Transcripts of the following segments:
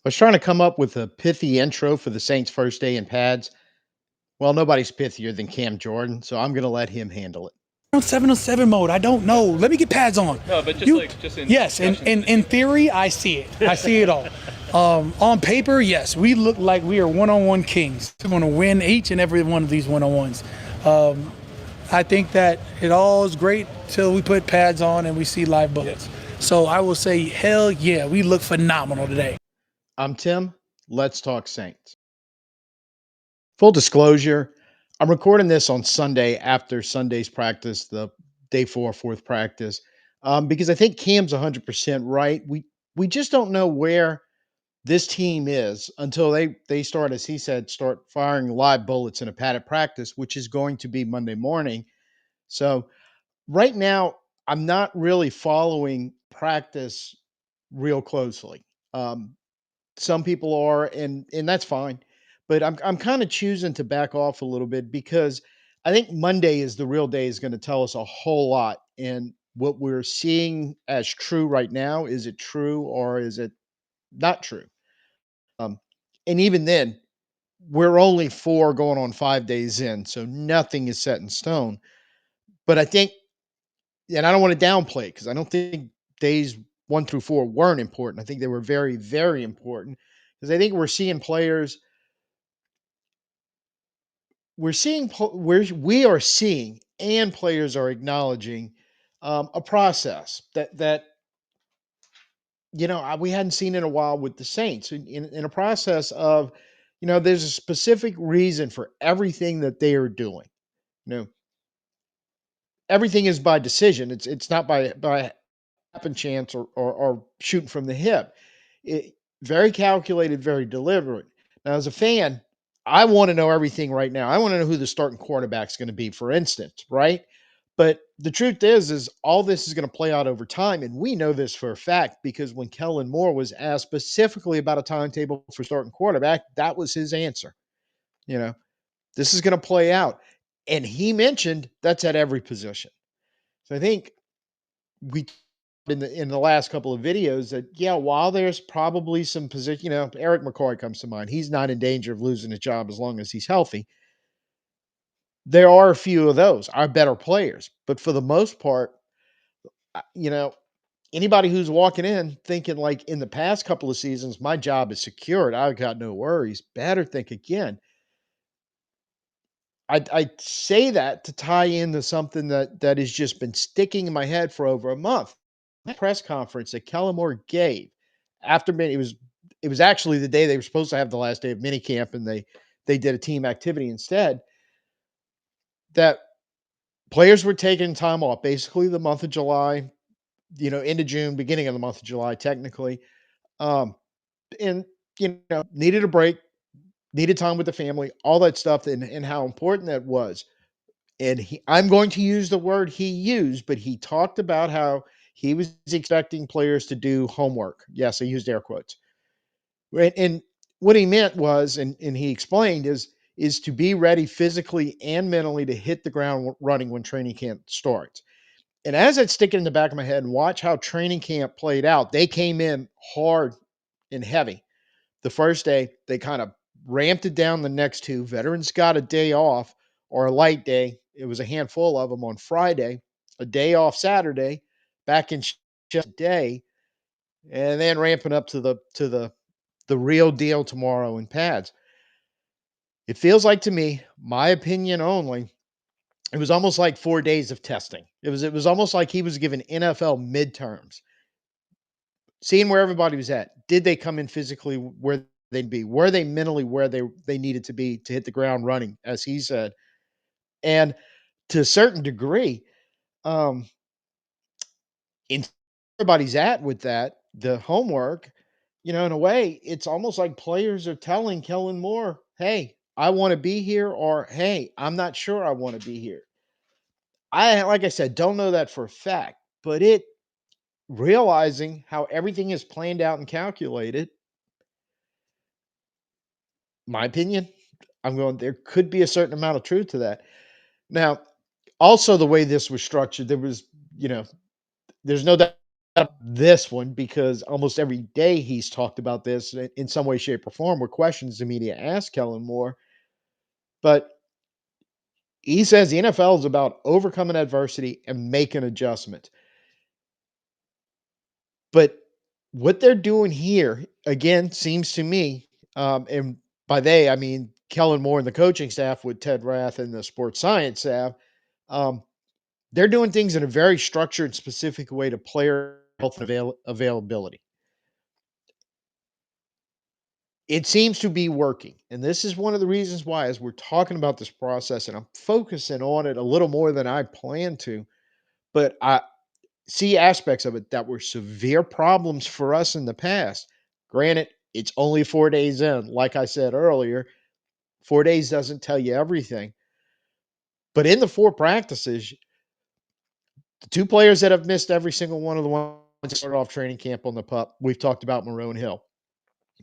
Was trying to come up with a pithy intro for the Saints' first day in pads. Well, nobody's pithier than Cam Jordan, so I'm going to let him handle it. On 707 mode. I don't know. Let me get pads on. No, but just You, like just in yes, discussions in between us. theory, I see it. I see it all. On paper, yes, we look like we are one-on-one kings. We're going to win each and every one of these one-on-ones. I think that it all is great till we put pads on and we see live bullets. So I will say, hell yeah, we look phenomenal today. I'm Tim. Let's talk Saints. Full disclosure, I'm recording this on Sunday after Sunday's practice, the day four, fourth practice, because I think Cam's 100% right. We just don't know where this team is until they start, as he said, start firing live bullets in a padded practice, which is going to be Monday morning. So right now, I'm not really following practice real closely. Um, some people are, and that's fine. But I'm kind of choosing to back off a little bit because I think Monday is the real day is going to tell us a whole lot. And what we're seeing as true right now, is it true or is it not true? Um, and even then, we're only 4 going on 5 days in, so nothing is set in stone. But I think, and I don't want to downplay it because I don't think days 1 through 4 weren't important. I think they were very, very important because I think we are seeing and players are acknowledging a process that we hadn't seen in a while with the Saints in a process of, there's a specific reason for everything that they are doing. You know, everything is by decision. It's not by happen chance or shooting from the hip. It, very calculated, very deliberate. Now, as a fan, I want to know everything right now. I want to know who the starting quarterback is going to be, for instance, right? But the truth is all this is going to play out over time, and we know this for a fact because when Kellen Moore was asked specifically about a timetable for starting quarterback, that was his answer. You know, this is going to play out, and he mentioned that's at every position. So I think we in the last couple of videos that, yeah, while there's probably some position, Eric McCoy comes to mind. He's not in danger of losing his job as long as he's healthy. There are a few of those, are better players, but for the most part, uh, you know, anybody who's walking in thinking like in the past couple of seasons, my job is secured, I've got no worries, better think again. I say that to tie into something that has just been sticking in my head for over a month. That press conference that Kellen Moore gave after it was actually the day they were supposed to have the last day of minicamp, and they did a team activity instead. That players were taking time off, basically the month of July, into June, beginning of the month of July, technically, um, and needed a break, needed time with the family, all that stuff, and how important that was. And I'm going to use the word he used, but he talked about how he was expecting players to do homework. Yes, I used air quotes. Right. And what he meant was, and he explained, is to be ready physically and mentally to hit the ground running when training camp starts. And as it's sticking in the back of my head and watch how training camp played out, they came in hard and heavy. The first day, they kind of ramped it down the next two. Veterans got a day off or a light day. It was a handful of them on Friday, a day off Saturday, back in just day, and then ramping up to the real deal tomorrow in pads. It feels like to me, my opinion only, it was almost like 4 days of testing. It was almost like he was given NFL midterms, seeing where everybody was at. Did they come in physically where they'd be? Were they mentally where they needed to be to hit the ground running, as he said? And to a certain degree, um, in everybody's at with that, the homework, in a way, it's almost like players are telling Kellen Moore, "Hey, I want to be here," or "Hey, I'm not sure I want to be here." Like I said, don't know that for a fact, but realizing how everything is planned out and calculated, my opinion, I'm going, there could be a certain amount of truth to that. Now, also the way this was structured, you know, there's no doubt. this one because almost every day he's talked about this in some way, shape, or form where questions the media ask Kellen Moore. But he says the NFL is about overcoming adversity and making adjustments. But what they're doing here, again, seems to me, and by they, I mean Kellen Moore and the coaching staff with Ted Rath and the sports science staff, um, they're doing things in a very structured, specific way to player health and availability. It seems to be working. And this is one of the reasons why, as we're talking about this process, and I'm focusing on it a little more than I plan to, but I see aspects of it that were severe problems for us in the past. Granted, it's only 4 days in. Like I said earlier, 4 days doesn't tell you everything. But in the four practices, the two players that have missed every single one of the ones that started off training camp on the pup, we've talked about Marone Hill.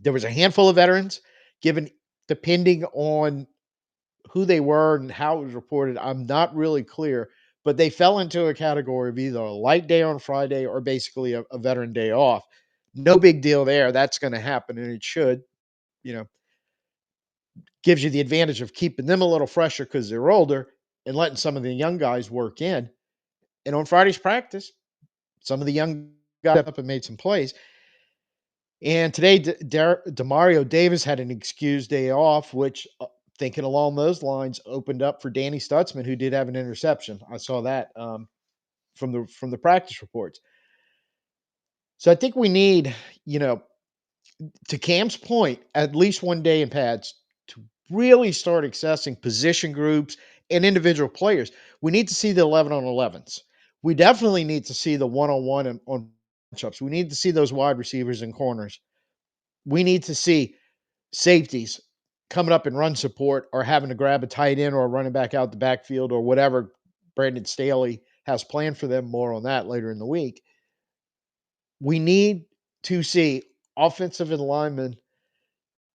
There was a handful of veterans given, depending on who they were and how it was reported, I'm not really clear, but they fell into a category of either a light day on Friday or basically a veteran day off. No big deal there. That's going to happen, and it should. You know, gives you the advantage of keeping them a little fresher because they're older and letting some of the young guys work in. And on Friday's practice, some of the young guys up and made some plays. And today, Demario Davis had an excused day off, which, thinking along those lines, opened up for Danny Stutzman, who did have an interception. I saw that from the practice reports. So I think we need, you know, to Cam's point, at least one day in pads to really start accessing position groups and individual players. We need to see the 11 on 11s. We definitely need to see the one on one on matchups. We need to see those wide receivers and corners. We need to see safeties coming up and run support or having to grab a tight end or a running back out the backfield or whatever Brandon Staley has planned for them. More on that later in the week. We need to see offensive and linemen,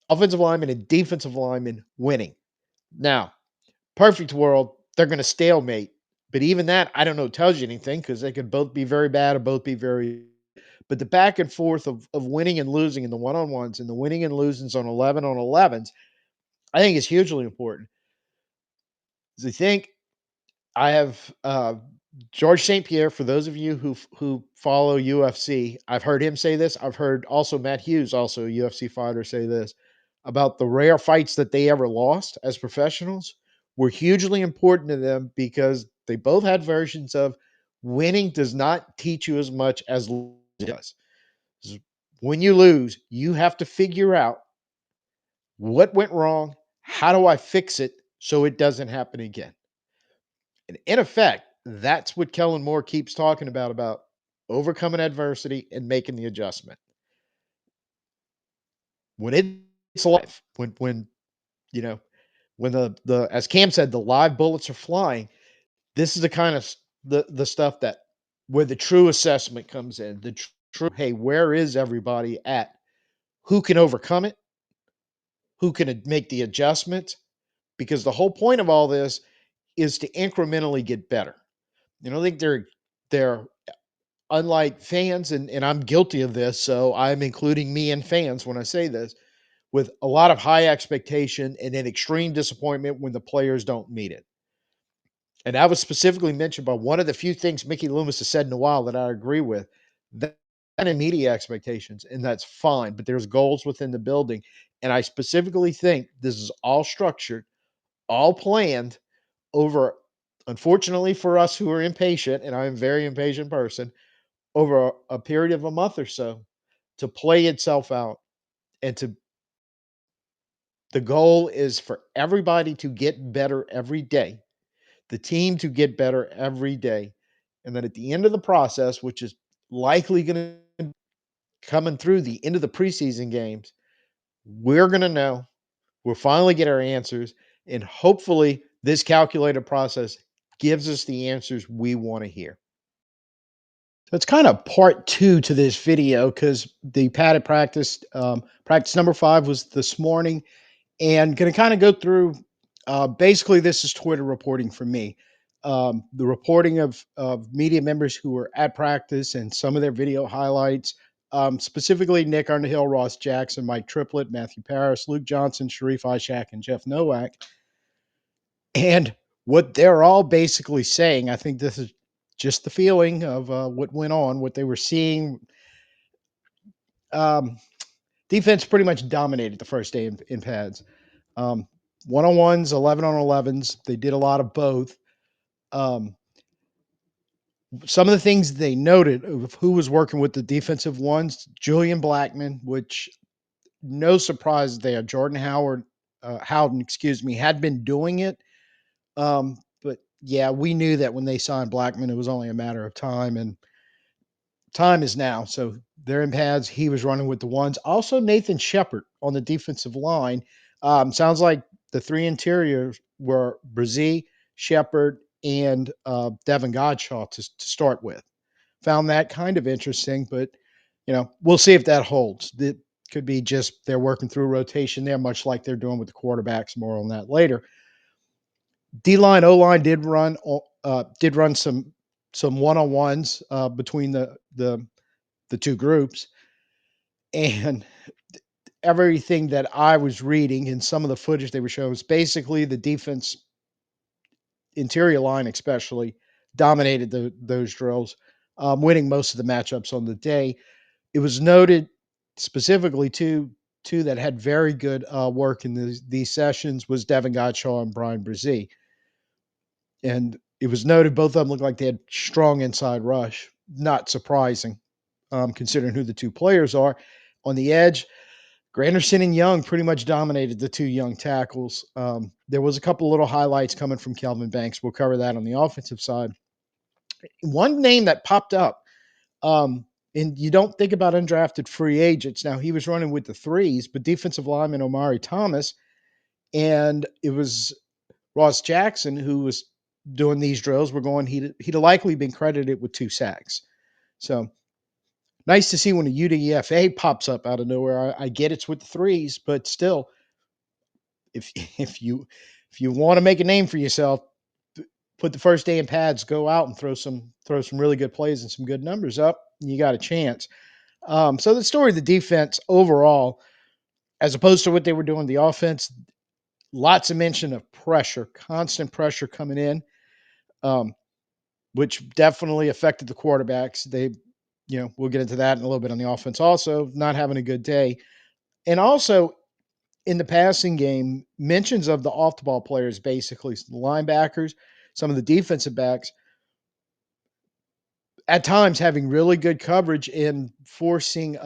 offensive linemen and defensive linemen winning. Now, perfect world, they're going to stalemate. But even that, I don't know, tells you anything because they could both be very bad or both be very. But the back and forth of winning and losing in the one on ones and the winning and losings on 11 on 11s, I think is hugely important. I think I have George St. Pierre. For those of you who follow UFC, I've heard him say this. I've heard also Matt Hughes, also a UFC fighter, say this about the rare fights that they ever lost as professionals were hugely important to them because they both had versions of winning does not teach you as much as losing does. When you lose, you have to figure out what went wrong, how do I fix it so it doesn't happen again. And in effect, that's what Kellen Moore keeps talking about overcoming adversity and making the adjustment. When it's live, when you know, when the as Cam said, the live bullets are flying, this is the kind of the stuff that where the true assessment comes in. The true, hey, where is everybody at? Who can overcome it? Who can make the adjustments? Because the whole point of all this is to incrementally get better. You know, I think they're unlike fans, and I'm guilty of this, so I'm including me and fans when I say this, with a lot of high expectation and then extreme disappointment when the players don't meet it. And that was specifically mentioned by one of the few things Mickey Loomis has said in a while that I agree with. That and media expectations, and that's fine, but there's goals within the building. And I specifically think this is all structured, all planned over, unfortunately for us who are impatient, and I'm a very impatient person, over a period of a month or so to play itself out and to the goal is for everybody to get better every day, the team to get better every day. And then at the end of the process, which is likely going to coming through the end of the preseason games, we're going to know, we'll finally get our answers. And hopefully, this calculated process gives us the answers we want to hear. So it's kind of part two to this video because the padded practice, practice number 5 was this morning, and going to kind of go through. Basically, this is Twitter reporting for me. The reporting of media members who were at practice and some of their video highlights, specifically Nick Underhill, Ross Jackson, Mike Triplett, Matthew Paris, Luke Johnson, Sharif Ishak, and Jeff Nowak. And what they're all basically saying, I think this is just the feeling of what went on, what they were seeing. Um, Defense pretty much dominated the first day in pads. Um, One-on-ones, 11 on 11s. They did a lot of both. Um, some of the things they noted of who was working with the defensive ones, Julian Blackman, which no surprise there. Jordan Howden, excuse me, had been doing it. But yeah, we knew that when they signed Blackman, it was only a matter of time, and time is now. So they're in pads. He was running with the ones. Also, Nathan Shepard on the defensive line. Sounds like the three interiors were Brzee, Shepard, and Devin Godshaw to start with. Found that kind of interesting, but we'll see if that holds. It could be just they're working through rotation there, much like they're doing with the quarterbacks. More on that later. D line, O line did run some one on ones between the two groups, and everything that I was reading and some of the footage they were showing was basically the defense interior line, especially dominated those drills, winning most of the matchups on the day. It was noted specifically two that had very good work in these sessions was Devin Godshaw and Brian Brzee. And it was noted both of them looked like they had strong inside rush. Not surprising, considering who the two players are. On the edge, Granderson and Young pretty much dominated the two young tackles. There was a couple little highlights coming from Kelvin Banks. We'll cover that on the offensive side. One name that popped up, and you don't think about undrafted free agents. Now, he was running with the threes, but defensive lineman Omari Thomas, and it was Ross Jackson who was doing these drills. We're going, he'd likely been credited with 2 sacks. So nice to see when a UDFA pops up out of nowhere. I get it's with the threes, but still, if if you if you want to make a name for yourself, put the first day in pads, go out and throw some really good plays and some good numbers up, and you got a chance. So the story of the defense overall, as opposed to what they were doing the offense, lots of mention of pressure, constant pressure coming in, um, which definitely affected the quarterbacks. We'll get into that in a little bit on the offense. Also, not having a good day, and also in the passing game, mentions of the off the ball players, basically the linebackers, some of the defensive backs, at times having really good coverage and forcing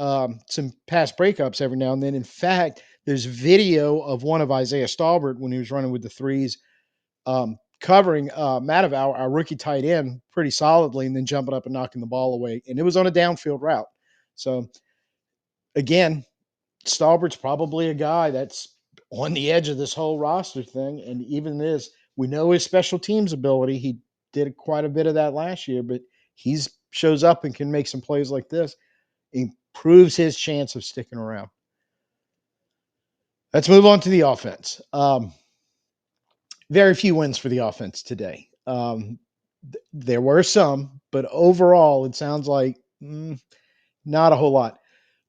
some pass breakups every now and then. In fact, there's video of one of Isaiah Stalbert when he was running with the threes, covering Mataval, our rookie tight end, pretty solidly, and then jumping up and knocking the ball away. And it was on a downfield route. So again, Stalbert's probably a guy that's on the edge of this whole roster thing. And even this, we know his special teams ability. He did quite a bit of that last year, but he's shows up and can make some plays like this. Improves his chance of sticking around. Let's move on to the offense. Very few wins for the offense today. There were some, but overall, it sounds like not a whole lot.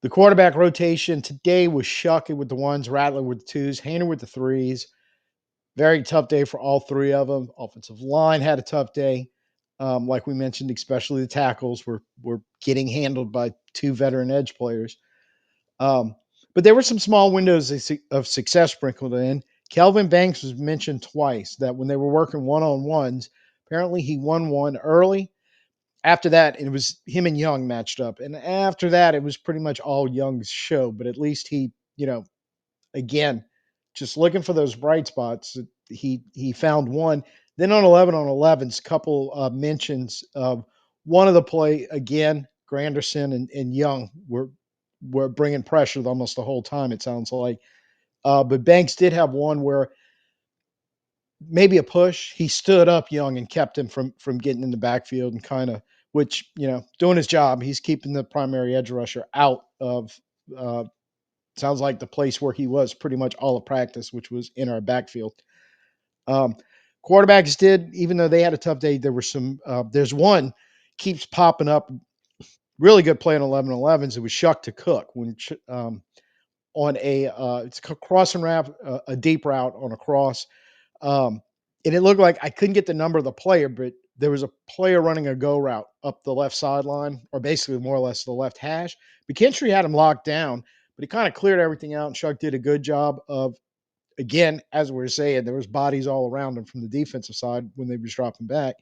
The quarterback rotation today was Shuckett with the ones, Rattler with the twos, Hainer with the threes. Very tough day for all three of them. Offensive line had a tough day. Like we mentioned, especially the tackles were getting handled by two veteran edge players. Um, but there were some small windows of success sprinkled in. Kelvin Banks was mentioned twice that when they were working one-on-ones, apparently he won one early. After that, it was him and Young matched up. And after that, it was pretty much all Young's show. But at least he, again, just looking for those bright spots, he found one. Then on 11 on 11s, couple mentions of one of the play again. Granderson and Young were bringing pressure almost the whole time. It sounds like, but Banks did have one where maybe a push. He stood up Young and kept him from getting in the backfield and kind of, which doing his job. He's keeping the primary edge rusher out of. Sounds like the place where he was pretty much all of practice, which was in our backfield. Um, Quarterbacks did, even though they had a tough day. There were some. There's one keeps popping up. Really good play on 11-11s. It was Shuck to Cook when on a it's a crossing route, a deep route on a cross. Um, and it looked like I couldn't get the number of the player, but there was a player running a go route up the left sideline, or basically more or less the left hash. McKinstry had him locked down, but he kind of cleared everything out. And Shuck did a good job of, again, as we were saying, there was bodies all around him from the defensive side when they was dropping back,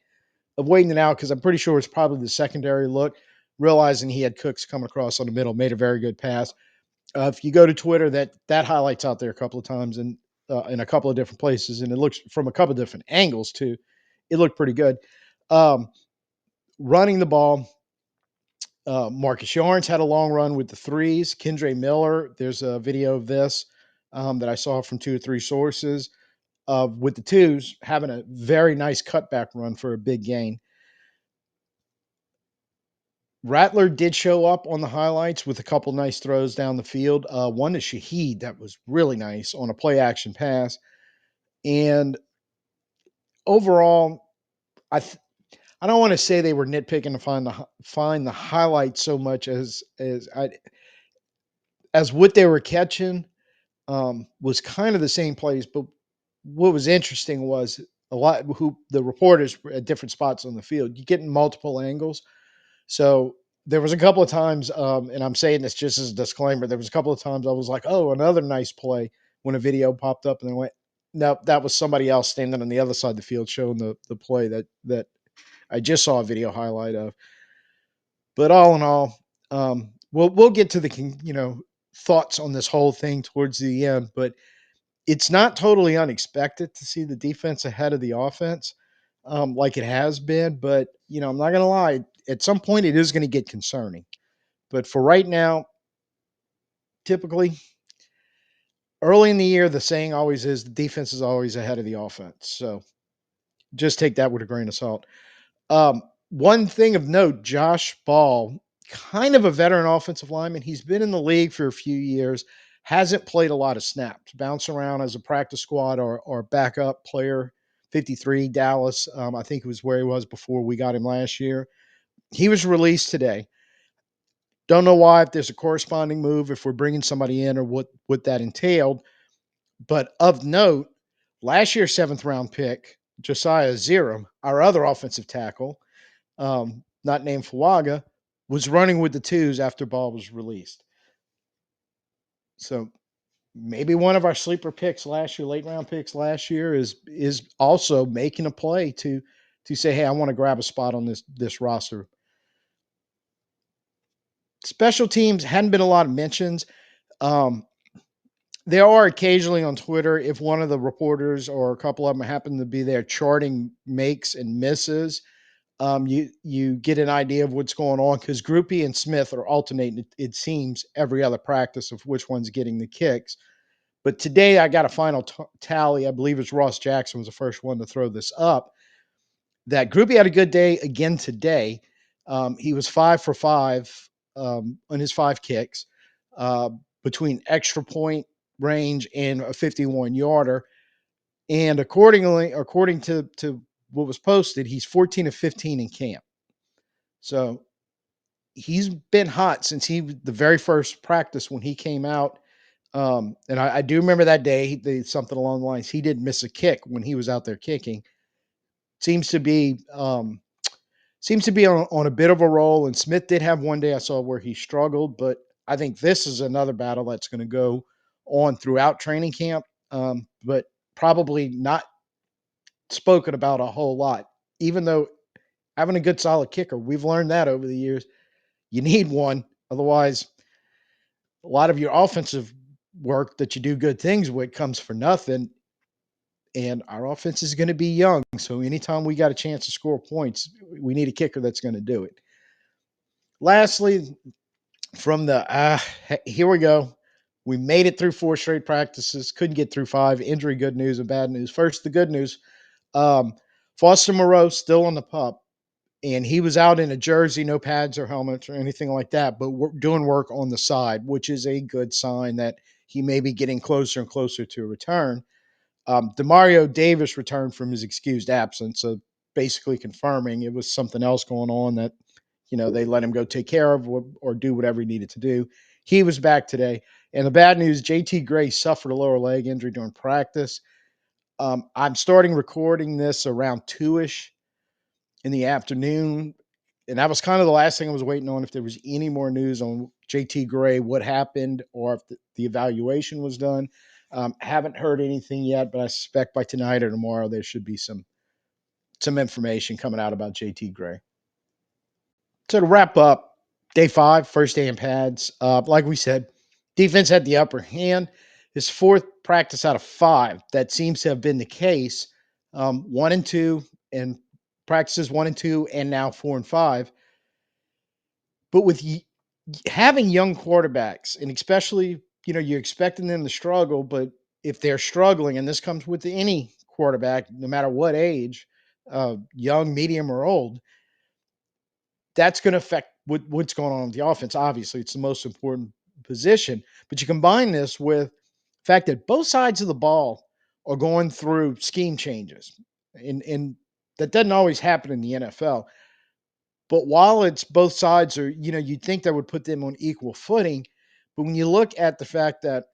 of waiting it out because I'm pretty sure it's probably the secondary look, realizing he had Cooks coming across on the middle, made a very good pass. If you go to Twitter, that highlights out there a couple of times and in a couple of different places, and it looks from a couple of different angles too. It looked pretty good. Um, Running the ball, Marcus Yarns had a long run with the threes. Kendre Miller, there's a video of this that I saw from two or three sources of with the twos having a very nice cutback run for a big gain. Rattler did show up on the highlights with a couple nice throws down the field. One to Shaheed that was really nice on a play action pass. And overall, I th- I don't want to say they were nitpicking to find the highlights so much as what they were catching was kind of the same plays. But what was interesting was a lot who the reporters were at different spots on the field. You get in multiple angles. So there was a couple of times, and I'm saying this just as a disclaimer. There was a couple of times I was like, "Oh, another nice play," when a video popped up, and I went, "No, that was somebody else standing on the other side of the field showing the play that I just saw a video highlight of." But all in all, we'll get to the thoughts on this whole thing towards the end. But it's not totally unexpected to see the defense ahead of the offense, like it has been. But I'm not gonna lie. At some point, it is going to get concerning. But for right now, typically early in the year, the saying always is the defense is always ahead of the offense. So just take that with a grain of salt. One thing of note, Josh Ball, kind of a veteran offensive lineman. He's been in the league for a few years, hasn't played a lot of snaps, bounce around as a practice squad or backup player. 53 Dallas, I think it was where he was before we got him last year. He was released today. Don't know why, if there's a corresponding move, if we're bringing somebody in or what that entailed. But of note, last year's seventh round pick, Josiah Ziram, our other offensive tackle, not named Fuaga, was running with the twos after Ball was released. So maybe one of our sleeper picks last year, late round picks last year, is also making a play to say, hey, I want to grab a spot on this roster. Special teams hadn't been a lot of mentions. Um, there are occasionally on Twitter, if one of the reporters or a couple of them happen to be there charting makes and misses, you get an idea of what's going on because Grupe and Smith are alternating. It seems every other practice of which one's getting the kicks. But today I got a final tally. I believe it's Ross Jackson was the first one to throw this up. That Grupe had a good day again today. He was 5 for 5 on his 5 kicks uh, between extra point range and a 51 yarder. And according to what was posted, he's 14 of 15 in camp. So he's been hot since the very first practice when he came out. And I do remember that day, something along the lines. He didn't miss a kick when he was out there kicking. Seems to be on a bit of a roll. And Smith did have one day I saw where he struggled, but I think this is another battle that's going to go on throughout training camp, but probably not spoken about a whole lot. Even though having a good solid kicker, we've learned that over the years. You need one, otherwise, a lot of your offensive work that you do good things with comes for nothing. And our offense is going to be young, so anytime we got a chance to score points, we need a kicker that's going to do it. Lastly, from the here we go. We made it through 4 straight practices. Couldn't get through 5. Injury, good news and bad news. First, the good news. Um, Foster Moreau still on the pup, and he was out in a jersey, no pads or helmets or anything like that, but we're doing work on the side, which is a good sign that he may be getting closer and closer to a return. Demario Davis returned from his excused absence, so basically confirming it was something else going on that they let him go take care of or do whatever he needed to do. He was back today. And the bad news, JT Gray suffered a lower leg injury during practice. I'm starting recording this around 2ish in the afternoon. And that was kind of the last thing I was waiting on if there was any more news on JT Gray, what happened, or if the evaluation was done. Haven't heard anything yet, but I suspect by tonight or tomorrow there should be some information coming out about JT Gray. So to wrap up, day 5, first day in pads. Like we said, defense had the upper hand. His fourth practice out of 5. That seems to have been the case. 1 and 2, and practices 1 and 2, and now 4 and 5. But with having young quarterbacks, and especially you're expecting them to struggle, but if they're struggling, and this comes with any quarterback, no matter what age, young, medium, or old, that's going to affect what's going on with the offense. Obviously, it's the most important position. But you combine this with the fact that both sides of the ball are going through scheme changes, and that doesn't always happen in the NFL. But while it's both sides are, you'd think that would put them on equal footing. But when you look at the fact that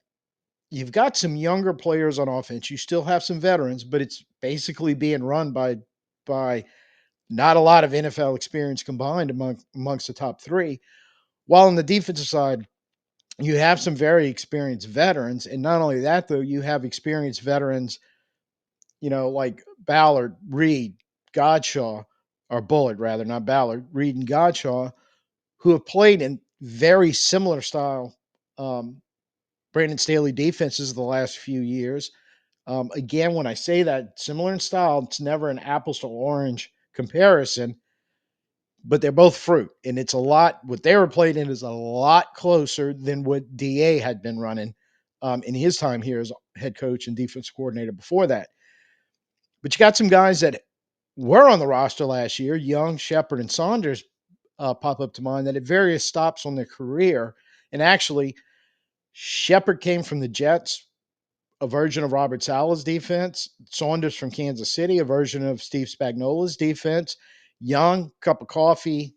you've got some younger players on offense, you still have some veterans, but it's basically being run by not a lot of NFL experience combined amongst the top 3. While on the defensive side, you have some very experienced veterans, and not only that though, you have experienced veterans, like Ballard, Reed, Godshaw, or Bullard rather, not Ballard, Reed and Godshaw, who have played in very similar style Brandon Staley defenses the last few years. Again, when I say that similar in style, it's never an apples to orange comparison, but they're both fruit. And it's a lot, what they were playing in is a lot closer than what DA had been running in his time here as head coach and defense coordinator before that. But you got some guys that were on the roster last year, Young, Shepard, and Saunders pop up to mind that at various stops on their career. And actually, Shepard came from the Jets, a version of Robert Sala's defense. Saunders from Kansas City, a version of Steve Spagnuolo's defense. Young, cup of coffee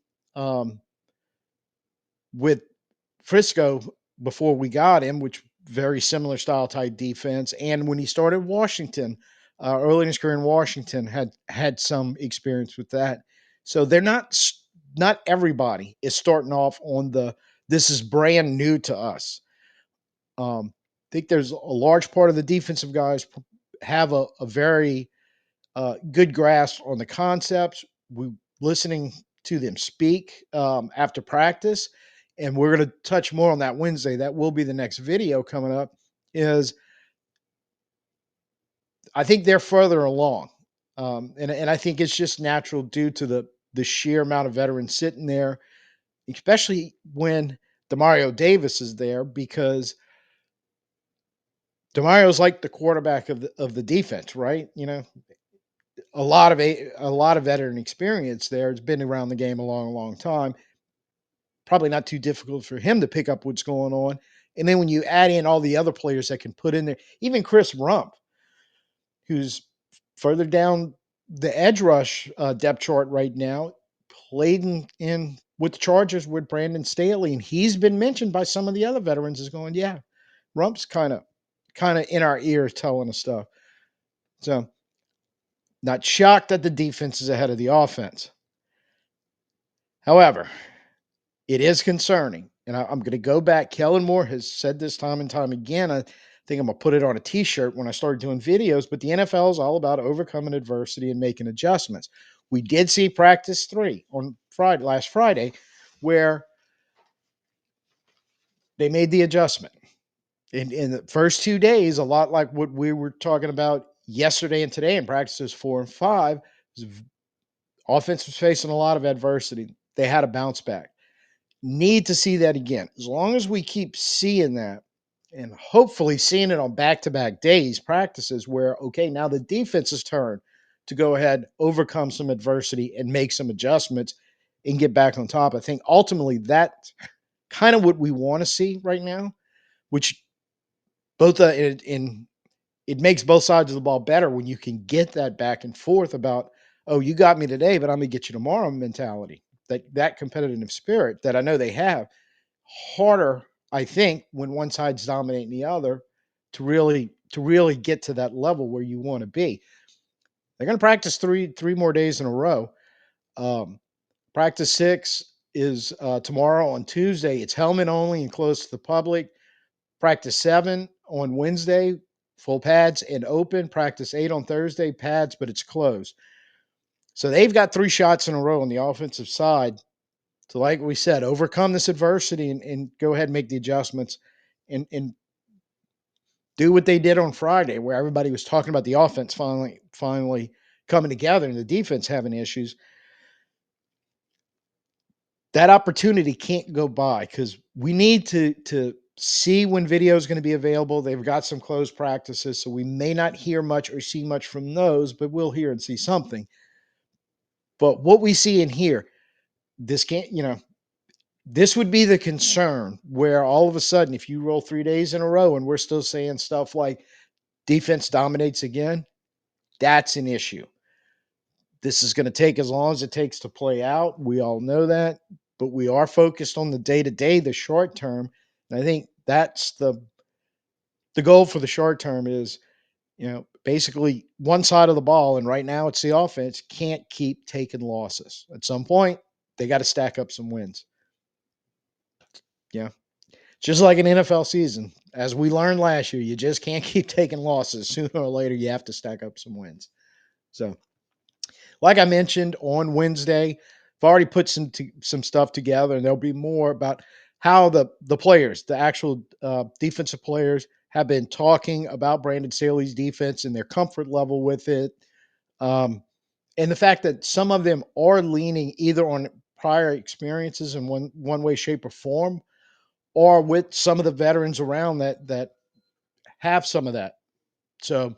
with Frisco before we got him, which very similar style type defense. And when he started Washington, early in his career in Washington, had some experience with that. So they're not everybody is starting off on this is brand new to us. I think there's a large part of the defensive guys have a very good grasp on the concepts. We listening to them speak after practice, and we're going to touch more on that Wednesday. That will be the next video coming up. Is I think they're further along, and I think it's just natural due to the sheer amount of veterans sitting there, especially when Demario Davis is there, because Demario's like the quarterback of the defense, right? A lot of veteran experience there. It's been around the game a long, long time. Probably not too difficult for him to pick up what's going on. And then when you add in all the other players that can put in there, even Chris Rump, who's further down the edge rush depth chart right now, played in with the Chargers with Brandon Staley, and he's been mentioned by some of the other veterans as going, yeah, Rump's kind of in our ears telling us stuff. So not shocked that the defense is ahead of the offense. However, it is concerning. And I'm going to go back. Kellen Moore has said this time and time again. I think I'm going to put it on a t shirt when I started doing videos. But the NFL is all about overcoming adversity and making adjustments. We did see practice 3 on last Friday, where they made the adjustment. In the first 2 days, a lot like what we were talking about yesterday and today in practices 4 and 5, offense was facing a lot of adversity. They had to bounce back. Need to see that again. As long as we keep seeing that and hopefully seeing it on back-to-back days, practices where, okay, now the defense's turn to go ahead, overcome some adversity and make some adjustments and get back on top. I think ultimately that's kind of what we want to see right now, which both in it makes both sides of the ball better when you can get that back and forth about, oh, you got me today, but I'm gonna get you tomorrow mentality. That competitive spirit that I know they have. Harder, I think, when one side's dominating the other to really get to that level where you want to be. They're going to practice three more days in a row. Um, Practice six is tomorrow on Tuesday. It's helmet only and closed to the public. Practice seven on Wednesday, full pads and open. Practice eight on Thursday, pads, but it's closed. So they've got three shots in a row on the offensive side to, like we said, overcome this adversity and go ahead and make the adjustments and do what they did on Friday, where everybody was talking about the offense finally coming together and the defense having issues. That opportunity can't go by because we need to see when video is going to be available. They've got some closed practices, so we may not hear much or see much from those, but we'll hear and see something. But what we see and hear, this can't, this would be the concern where all of a sudden, if you roll 3 days in a row and we're still saying stuff like defense dominates again, that's an issue. This is going to take as long as it takes to play out. We all know that, but we are focused on the day to day, the short term. And I think that's the goal for the short term is, basically one side of the ball. And right now it's the offense can't keep taking losses. At some point, they got to stack up some wins. Yeah. Just like an NFL season, as we learned last year, you just can't keep taking losses. Sooner or later, you have to stack up some wins. So, like I mentioned on Wednesday, I've already put some stuff together, and there'll be more about how the players, the actual defensive players, have been talking about Brandon Staley's defense and their comfort level with it, um, and the fact that some of them are leaning either on prior experiences in one way, shape, or form, or with some of the veterans around that have some of that. So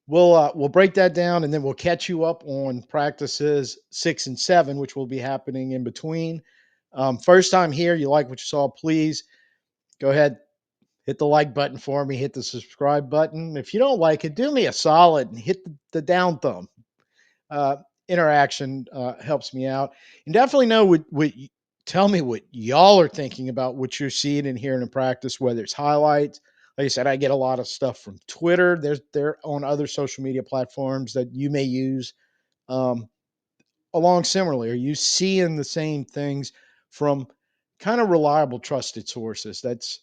we'll break that down, and then we'll catch you up on practices 6 and 7, which will be happening in between. First time here, you like what you saw, please go ahead, hit the like button for me, hit the subscribe button. If you don't like it, do me a solid and hit the down thumb. uh, Interaction helps me out. And definitely know tell me what y'all are thinking about what you're seeing and hearing in practice, whether it's highlights. Like I said, I get a lot of stuff from Twitter. They're on other social media platforms that you may use. Um, Along similarly, are you seeing the same things from kind of reliable, trusted sources? That's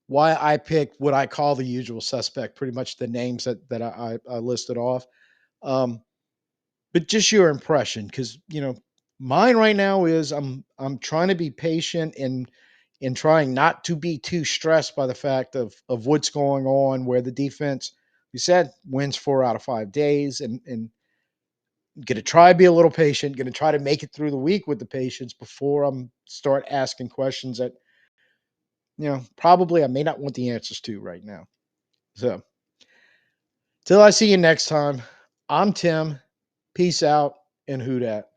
why I picked what I call the usual suspect, pretty much the names that I listed off. Um, but just your impression, because mine right now is I'm trying to be patient and trying not to be too stressed by the fact of what's going on, where the defense, you said, wins 4 out of 5 days, and gonna try to be a little patient, gonna try to make it through the week with the patience before I'm start asking questions that probably I may not want the answers to right now. So till I see you next time, I'm Tim. Peace out and who dat.